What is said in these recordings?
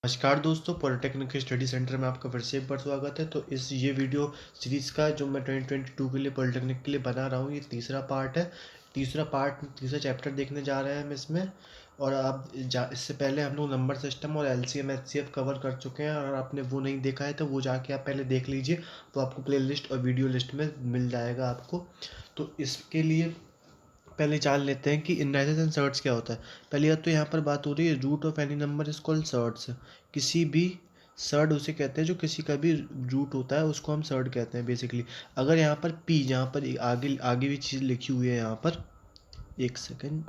नमस्कार दोस्तों, polytechnic study centre में आपका फिर से एक बार स्वागत है। तो ये वीडियो सीरीज़ का जो मैं 2022 के लिए पॉलिटेक्निक के लिए बना रहा हूँ, ये तीसरा पार्ट है। तीसरा चैप्टर देखने जा रहे हैं हम इसमें। और आप इससे पहले हम लोग नंबर सिस्टम और एलसीएम एचसीएफ कवर कर चुके हैं। और आपने वो नहीं देखा है तो वो जाके आप पहले देख लीजिए, तो आपको प्लेलिस्ट और वीडियो लिस्ट में मिल जाएगा आपको। तो इसके लिए पहले जान लेते हैं कि इंडाइसेस एंड सर्ट्स क्या होता है। पहली बात तो यहाँ पर बात हो रही है, root of any number is called surds. किसी भी सर्ड उसे कहते हैं जो किसी का भी रूट होता है, उसको हम सर्ड कहते हैं बेसिकली। अगर यहाँ पर पी, जहाँ पर आगे आगे भी चीज़ लिखी हुई है, यहाँ पर एक सेकेंड,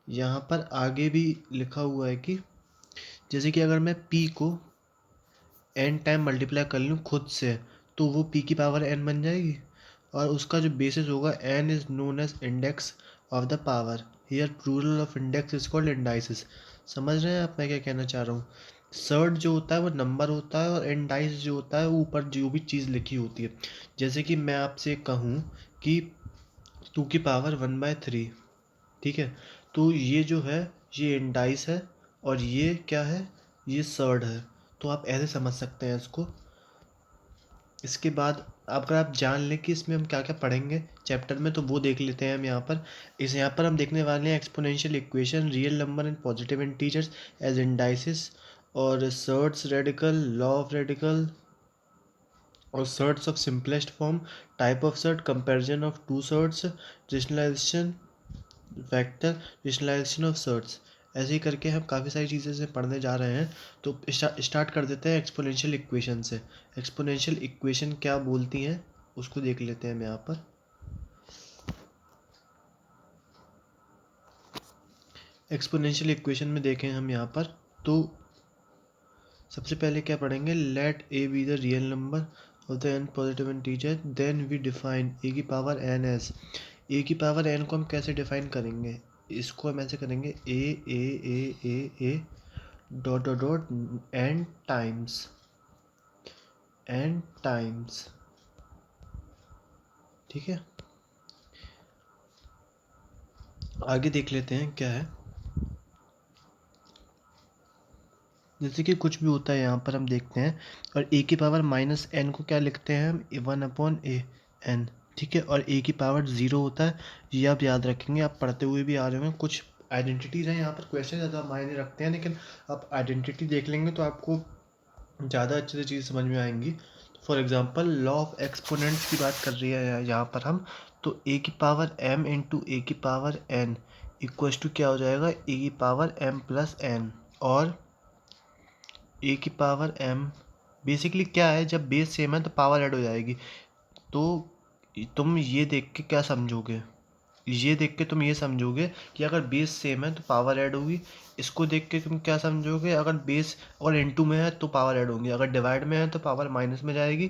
यहाँ पर आगे भी लिखा हुआ है कि जैसे कि अगर मैं पी को एन टाइम मल्टीप्लाई कर लूँ खुद से, तो वो पी की पावर एन बन जाएगी। और उसका जो बेसिस होगा, N is known as index of the power. Here plural of index is called indices. समझ रहे हैं आप मैं क्या कहना चाह रहा हूँ? सर्ड जो होता है वो नंबर होता है, और इंडाइस जो होता है वो ऊपर जो भी चीज़ लिखी होती है। जैसे कि मैं आपसे कहूँ कि 2 की पावर 1/3, ठीक है, तो ये जो है ये इंडाइस है, और ये क्या है, ये सर्ड है। तो आप ऐसे समझ सकते हैं इसको। इसके बाद अगर आप जान लें कि इसमें हम क्या क्या पढ़ेंगे चैप्टर में, तो वो देख लेते हैं हम यहाँ पर। यहाँ पर हम देखने वाले हैं exponential equation, real number and positive integers as indices, और surds radical, law of radical, और surds of simplest form, type of surd, comparison of two surds, rationalisation vector, rationalisation of surds. ऐसे ही करके हम काफ़ी सारी चीज़ें से पढ़ने जा रहे हैं। तो स्टार्ट कर देते हैं एक्सपोनेंशियल इक्वेशन से। एक्सपोनेंशियल इक्वेशन क्या बोलती हैं उसको देख लेते हैं हम यहाँ पर। एक्सपोनेंशियल इक्वेशन में देखें हम यहाँ पर, तो सबसे पहले क्या पढ़ेंगे, let A be the real number of the N positive integer, then we define A की पावर एन एस। ए की पावर एन को हम कैसे डिफाइन करेंगे, इसको हम ऐसे करेंगे, A dot dot dot N times, ठीक है। आगे देख लेते हैं क्या है। जैसे कि कुछ भी होता है यहाँ पर हम देखते हैं, और ए की पावर माइनस एन को क्या लिखते हैं हम, 1/a n, ठीक है। और ए की पावर 0 होता है, ये आप याद रखेंगे, आप पढ़ते हुए भी आ रहे होंगे। कुछ आइडेंटिटीज हैं यहाँ पर, क्वेश्चन ज़्यादा मायने रखते हैं, लेकिन आप आइडेंटिटी देख लेंगे तो आपको ज़्यादा अच्छे से चीज़ समझ में आएंगी। For example, law of exponents की बात कर रही है यहाँ पर हम, तो ए की पावर m इंटू ए की पावर n इक्वल्स टू क्या हो जाएगा, ए की पावर m प्लस n। और ए की पावर m बेसिकली क्या है, जब बेस सेम है तो पावर ऐड हो जाएगी। तो तुम ये देख के क्या समझोगे, ये देख के तुम ये समझोगे कि अगर बेस सेम है तो पावर ऐड होगी। इसको देख के तुम क्या समझोगे, अगर बेस अगर इनटू में है तो पावर ऐड होगी, अगर डिवाइड में है तो पावर माइनस में जाएगी।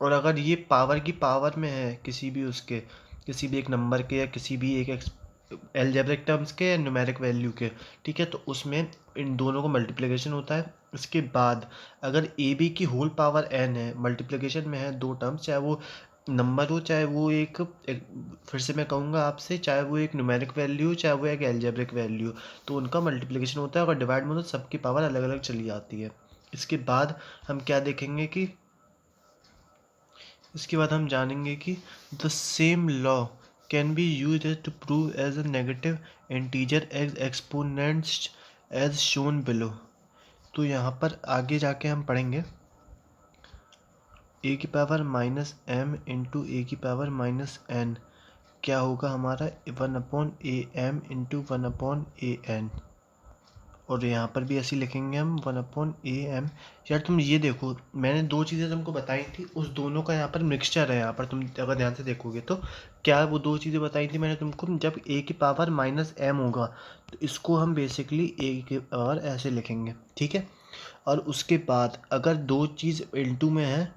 और अगर ये पावर की पावर में है किसी भी एक नंबर के, या किसी भी एक एलजेब्रिक टर्म्स के, या न्यूमेरिक वैल्यू के, ठीक है, तो उसमें इन दोनों को मल्टीप्लिकेशन होता है। इसके बाद अगर ए बी की होल पावर एन है, मल्टीप्लिकेशन में है दो टर्म्स, चाहे वो नंबर हो, चाहे वो एक फिर से मैं कहूँगा आपसे, चाहे वो एक न्यूमेरिक वैल्यू हो, चाहे वो एक एल्जेब्रिक वैल्यू हो, तो उनका मल्टीप्लिकेशन होता है। अगर डिवाइड में हो तो सबकी पावर अलग अलग चली जाती है। इसके बाद हम क्या देखेंगे कि इसके बाद हम जानेंगे कि the same law can be use to prove as a negative integer as exponents as shown below. तो यहाँ पर आगे जाके हम पढ़ेंगे, ए की power minus M into A की पावर माइनस एन क्या होगा हमारा, 1/am इंटू 1/an। और यहाँ पर भी ऐसे लिखेंगे हम 1/am। यार तुम ये देखो, मैंने दो चीज़ें तुमको बताई थी, उस दोनों का यहाँ पर मिक्सचर है। यहाँ पर तुम अगर ध्यान से देखोगे तो क्या वो दो चीज़ें बताई थी मैंने तुमको, जब ए की पावर माइनस एम होगा तो इसको हम बेसिकली ए की पावर ऐसे लिखेंगे, ठीक है। और उसके बाद अगर दो चीज़ इनटू में है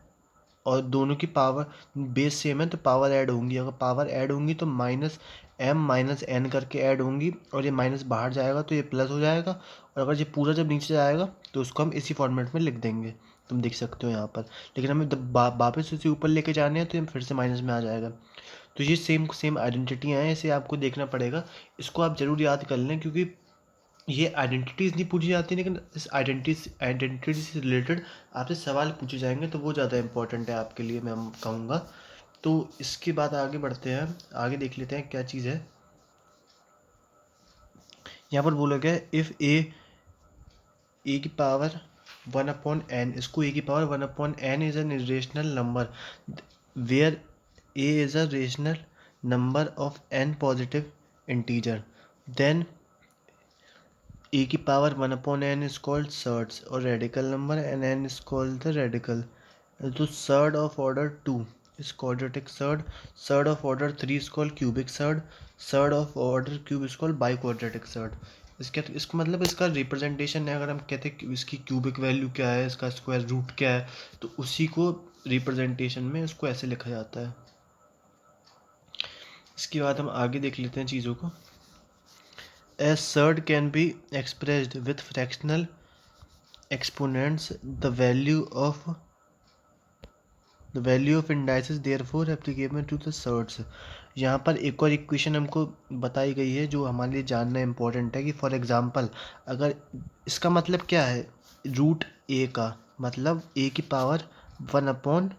और दोनों की पावर बेस सेम है तो पावर ऐड होंगी। अगर पावर ऐड होंगी तो माइनस एम माइनस एन करके ऐड होंगी, और ये माइनस बाहर जाएगा तो ये प्लस हो जाएगा। और अगर ये पूरा जब नीचे जाएगा तो उसको हम इसी फॉर्मेट में लिख देंगे, तुम देख सकते हो यहाँ पर। लेकिन हमें वापस उसे ऊपर लेके जाने हैं तो ये फिर से माइनस में आ जाएगा। तो ये सेम सेम आइडेंटिटियाँ हैं, इसे आपको देखना पड़ेगा। इसको आप ज़रूर याद कर लें, क्योंकि ये आइडेंटिटीज़ नहीं पूछी जाती, लेकिन इस आइडेंटिटी से रिलेटेड आपसे सवाल पूछे जाएंगे, तो वो ज़्यादा इंपॉर्टेंट है आपके लिए, मैं कहूँगा। तो इसके बाद आगे बढ़ते हैं, आगे देख लेते हैं क्या चीज़ है। यहाँ पर बोला गया है इफ़ ए की पावर 1/n, इसको ए की power 1/n is an irrational number where a is a rational number of n positive integer, then a की power 1/n is called surds और radical number, and n is called the radical. तो surd of order 2 is quadratic surd, surd of order 3 is called cubic surd, surd of order cube is called biquadratic surd. इसका मतलब इसका representation है, अगर हम कहते हैं कि इसकी क्यूबिक वैल्यू क्या है, इसका स्क्वायर रूट क्या है, तो उसी को रिप्रेजेंटेशन में इसको ऐसे लिखा जाता है। इसके बाद हम आगे देख लेते हैं चीज़ों को। A surd can be expressed with fractional exponents. The value of indices therefore applicable to the surds. यहाँ पर एक और इक्वेशन हमको बताई गई है जो हमारे लिए जानना इम्पोर्टेंट है कि फॉर एग्जांपल अगर इसका मतलब क्या है, रूट ए का मतलब ए की पावर 1/,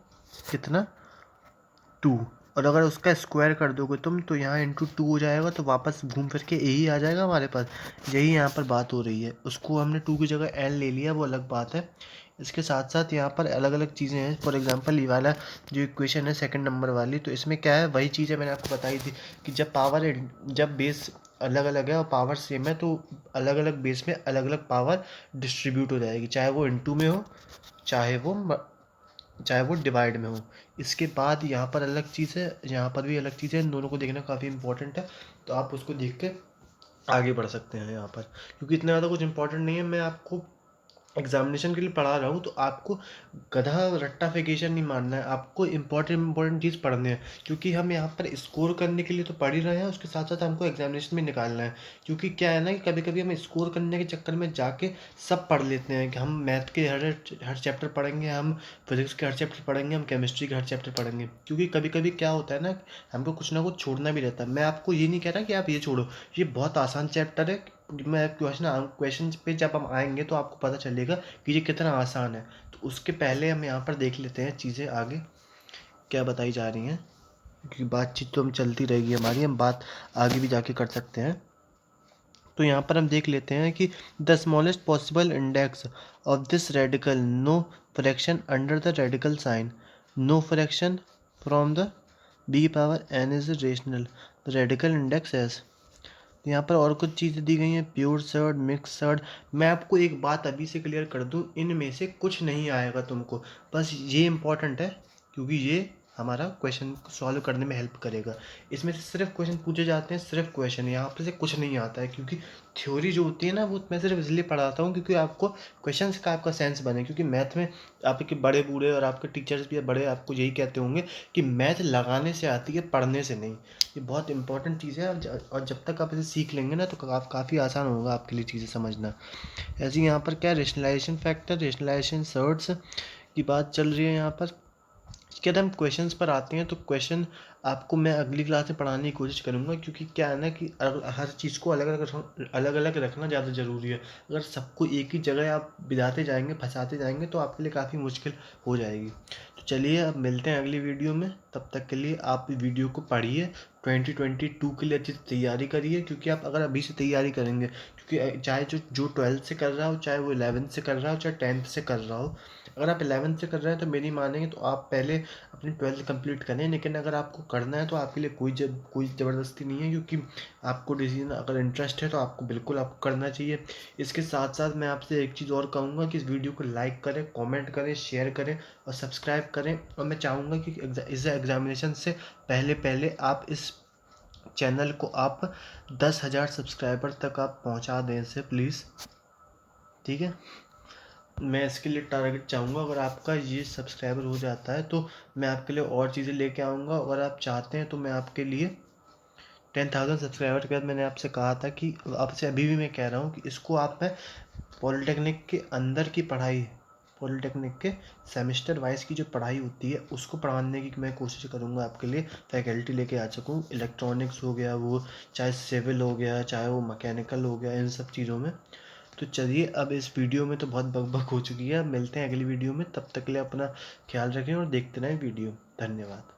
कितना, 2, और अगर उसका स्क्वायर कर दोगे तुम तो यहाँ इंटू 2 हो जाएगा, तो वापस घूम फिर के यही आ जाएगा हमारे पास। यही यहाँ पर बात हो रही है, उसको हमने 2 की जगह n ले लिया, वो अलग बात है। इसके साथ साथ यहाँ पर अलग अलग चीज़ें हैं। फॉर एग्जांपल ये वाला जो इक्वेशन है सेकंड नंबर वाली, तो इसमें क्या है, वही चीज़ है मैंने आपको बताई थी कि जब बेस अलग अलग है और पावर सेम है, तो अलग अलग बेस में अलग अलग पावर डिस्ट्रीब्यूट हो जाएगी, चाहे वो इंटू में हो, चाहे वो चाहे वो डिवाइड में हो। इसके बाद यहाँ पर अलग चीज़ है, यहाँ पर भी अलग चीज़ है, इन दोनों को देखना काफ़ी इंपॉर्टेंट है। तो आप उसको देख के आगे बढ़ सकते हैं यहाँ पर, क्योंकि इतना ज़्यादा कुछ इंपॉर्टेंट नहीं है। मैं आपको एग्जामिनेशन के लिए पढ़ा रहा हूँ, तो आपको गधा रट्टाफिकेशन नहीं मानना है, आपको इंपॉर्टेंट चीज़ पढ़नी है, क्योंकि हम यहाँ पर स्कोर करने के लिए तो पढ़ ही रहे हैं, उसके साथ साथ हमको एग्जामिनेशन में निकालना है। क्योंकि क्या है ना कि कभी कभी हम स्कोर करने के चक्कर में जाके सब पढ़ लेते हैं कि हम मैथ के हर चैप्टर पढ़ेंगे, हम फिजिक्स के हर चैप्टर पढ़ेंगे, हम केमिस्ट्री के हर चैप्टर पढ़ेंगे, क्योंकि कभी कभी क्या होता है ना, हमको कुछ ना कुछ छोड़ना भी रहता है। मैं आपको ये नहीं कह रहा कि आप ये छोड़ो, ये बहुत आसान चैप्टर है। मैं क्वेश्चन पे जब हम आएंगे तो आपको पता चलेगा कि ये कितना आसान है। तो उसके पहले हम यहाँ पर देख लेते हैं चीज़ें आगे क्या बताई जा रही हैं, क्योंकि बातचीत तो हम चलती रहेगी हमारी, हम बात आगे भी जाके कर सकते हैं। तो यहाँ पर हम देख लेते हैं कि the smallest possible index of this radical, no fraction under the radical sign, no fraction from the B power N is rational, the radical index S. यहाँ पर और कुछ चीज़ें दी गई हैं, प्योर सर्ड, मिक्स सर्ड। मैं आपको एक बात अभी से क्लियर कर दूँ, इनमें से कुछ नहीं आएगा तुमको, बस ये इम्पोर्टेंट है, क्योंकि ये हमारा क्वेश्चन को सॉल्व करने में हेल्प करेगा। इसमें से सिर्फ क्वेश्चन पूछे जाते हैं, सिर्फ क्वेश्चन, यहाँ पर से कुछ नहीं आता है, क्योंकि थ्योरी जो होती है ना, वो मैं सिर्फ इसलिए पढ़ाता हूँ क्योंकि आपको क्वेश्चंस का आपका सेंस बने। क्योंकि मैथ में आपके बड़े बूढ़े और आपके टीचर्स भी बड़े आपको यही कहते होंगे कि मैथ लगाने से आती है, पढ़ने से नहीं। ये बहुत इंपॉर्टेंट चीज़ है, और जब तक आप इसे सीख लेंगे ना, तो आप काफ़ी आसान होगा आपके लिए चीज़ें समझना। ऐसे ही यहाँ पर क्या रेशनलाइजेशन फैक्टर, रेशनलाइजेशन सर्ट्स की बात चल रही है यहाँ पर। इसके बाद हम क्वेश्चंस पर आते हैं। तो क्वेश्चन आपको मैं अगली क्लास में पढ़ाने की कोशिश करूँगा, क्योंकि क्या है ना कि हर चीज़ को अलग अलग रखना ज़्यादा ज़रूरी है। अगर सबको एक ही जगह आप बिठाते जाएंगे, फंसाते जाएंगे, तो आपके लिए काफ़ी मुश्किल हो जाएगी। तो चलिए अब मिलते हैं अगली वीडियो में, तब तक के लिए आप वीडियो को पढ़िए, 2022 के लिए अच्छी तैयारी करिए। क्योंकि आप अगर अभी से तैयारी करेंगे, क्योंकि चाहे जो 12th से कर रहा हो, चाहे वो 11th से कर रहा हो, चाहे 10th से कर रहा हो, अगर आप 11th से कर रहे हैं तो मेरी मानेंगे तो आप पहले अपनी 12th कंप्लीट करें। लेकिन अगर आपको करना है तो आपके लिए कोई ज़बरदस्ती नहीं है, क्योंकि आपको डिसीजन अगर इंटरेस्ट है तो आपको बिल्कुल आपको करना चाहिए। इसके साथ साथ मैं आपसे एक चीज़ और कहूँगा कि इस वीडियो को लाइक करें, कमेंट करें, शेयर करें और सब्सक्राइब करें। और मैं चाहूँगा कि इस एग्ज़ामिनेशन से पहले पहले आप इस चैनल को आप 10,000 सब्सक्राइबर तक आप पहुँचा दें इसे, प्लीज़। ठीक है, मैं इसके लिए टारगेट चाहूँगा, अगर आपका ये सब्सक्राइबर हो जाता है तो मैं आपके लिए और चीज़ें लेके आऊँगा। अगर आप चाहते हैं तो मैं आपके लिए 10,000 सब्सक्राइबर के बाद मैंने आपसे कहा था कि आपसे अभी भी मैं कह रहा हूँ कि इसको आप मैं पॉलिटेक्निक के अंदर की पढ़ाई पॉलिटेक्निक के सेमेस्टर वाइज की जो पढ़ाई होती है उसको पढ़ाने की मैं कोशिश करूँगा आपके लिए, फैकल्टी लेके आ सकूँ। इलेक्ट्रॉनिक्स हो गया, वो चाहे सिविल हो गया, चाहे वो मैकेनिकल हो गया, इन सब चीज़ों में। तो चलिए, अब इस वीडियो में तो बहुत बकबक हो चुकी है, अब मिलते हैं अगली वीडियो में। तब तक के लिए अपना ख्याल रखें और देखते रहें वीडियो। धन्यवाद।